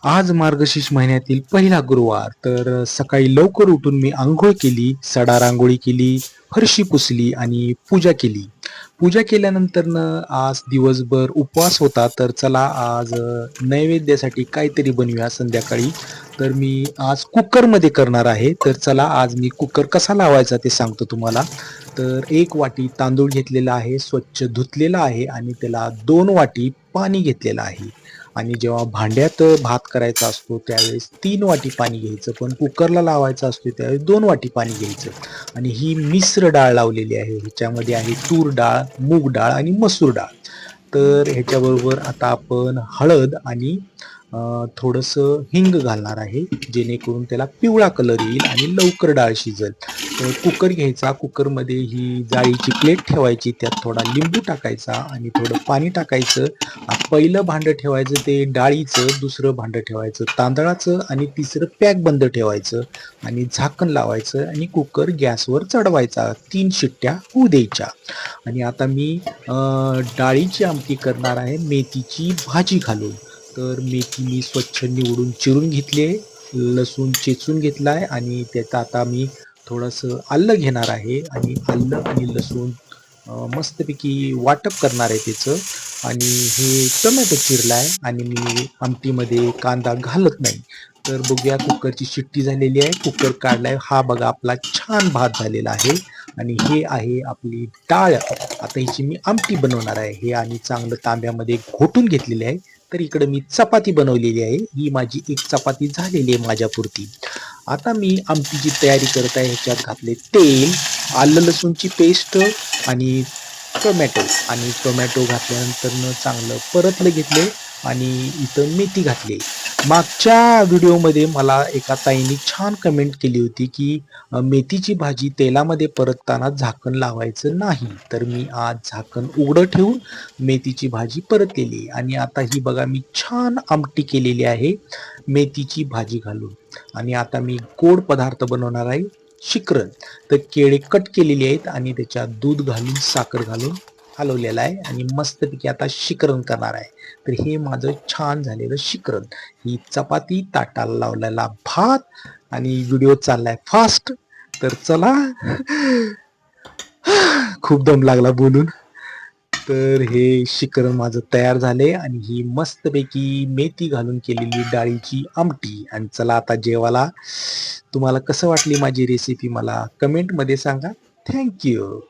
आज मार्गशीर्ष महिन्यातील पहिला गुरुवार. तर सकाळी लवकर उठून मी अंघोळ केली, सडा रांगोळी केली, फरशी पुसली आणि पूजा केली. पूजा केल्यानंतरनं आज दिवसभर उपवास होता. तर चला आज नैवेद्यासाठी काहीतरी बनवूया संध्याकाळी. तर मी आज कुकरमध्ये करणार आहे. तर चला आज मी कुकर कसा लावायचा ते सांगतो तुम्हाला. तर 1 वाटी तांदूळ घेतलेला आहे, स्वच्छ धुतलेला आहे आणि त्याला 2 वाटी पाणी घेतलेलं आहे. आणि जेव्हा भांड्यात भात करायचा असतो त्यावेळेस 3 वाटी पाणी घ्यायचं, पण कुकरला लावायचा असतो त्यावेळेस 2 वाटी पाणी घ्यायचं. आणि ही मिश्र डाळ लावलेली आहे. ह्याच्यामध्ये आहे तूर डाळ, मूग डाळ आणि मसूर डाळ. तर ह्याच्याबरोबर आता आपण हळद आणि थोडंसं हिंग घालणार आहे, जेणेकरून त्याला पिवळा कलर येईल आणि लवकर डाळ शिजेल. तर कुकर घ्यायचा, कुकरमध्ये ही जाळीची प्लेट ठेवायची, त्यात थोडा लिंबू टाकायचा आणि थोडं पाणी टाकायचं. पहिलं भांडं ठेवायचं ते डाळीचं, दुसरं भांडं ठेवायचं तांदळाचं आणि तिसरं पॅक बंद ठेवायचं आणि झाकण लावायचं आणि कुकर गॅसवर चढवायचा. 3 शिट्ट्या होऊ द्यायच्या. आणि आता मी डाळीची आमटी करणार आहे मेथीची भाजी घालून. तर मेथी मी स्वच्छ निवडून चिरून घेतली आहे, लसूण चेचून घेतला आहे आणि त्यात आता मी थोडंसं आलं घेणार आहे आणि आलं आणि लसूण मस्तपैकी वाटप करणार आहे त्याचं. आणि हे टोमॅटो चिरला आहे आणि मी आमटीमध्ये कांदा घालत नाही. तर बघूया, कुकरची शिट्टी झालेली आहे, कुकर काढलाय. हा बघा आपला छान भात झालेला आहे. आणि हे आहे आपली डाळ. आता हिची मी आमटी बनवणार आहे. हे आणि चांगलं तांब्यामध्ये घोटून घेतलेले आहे. तर इकडे मी चपाती बनवलेली आहे. ही माझी एक चपाती झालेली आहे माझ्यापुरती. आता मी आमटीची तयारी करत आहे. ह्याच्यात घातले तेल, आलं लसूणची पेस्ट आणि टोमॅटो. आणि टोमॅटो घातल्यानंतर चांगलं परतलं घेतले आणि इथं मेथी घातली. मागच्या व्हिडिओमध्ये मला एका ताईने छान कमेंट केली होती की मेथीची भाजी तेलामध्ये परतताना झाकण लावायचं नाही. तर मी आज झाकण उघडं ठेवून मेथीची भाजी परतलेली आणि आता ही बघा मी छान आमटी केलेली आहे मेथीची भाजी घालून. आणि आता मी गोड पदार्थ बनवणार आहे, शिकरण. तर केळी कट केलेली आहेत आणि त्याच्यात दूध घालून साखर घालून हलवलेला आहे आणि मस्तपैकी आता शिकरण करणार आहे. तर हे माझं छान झालेलं शिकरण. ही चपाती, ताटाला लावलेला भात आणि व्हिडिओ चाललाय फास्ट. तर चला, खूप दम लागला बोलून. तर हे शिकरण माझं तयार झाले आणि ही मस्तपैकी मेथी घालून केलेली डाळीची आमटी. आणि चला आता जेवायला. तुम्हाला कसं वाटली माझी रेसिपी मला कमेंटमध्ये सांगा. थँक्यू.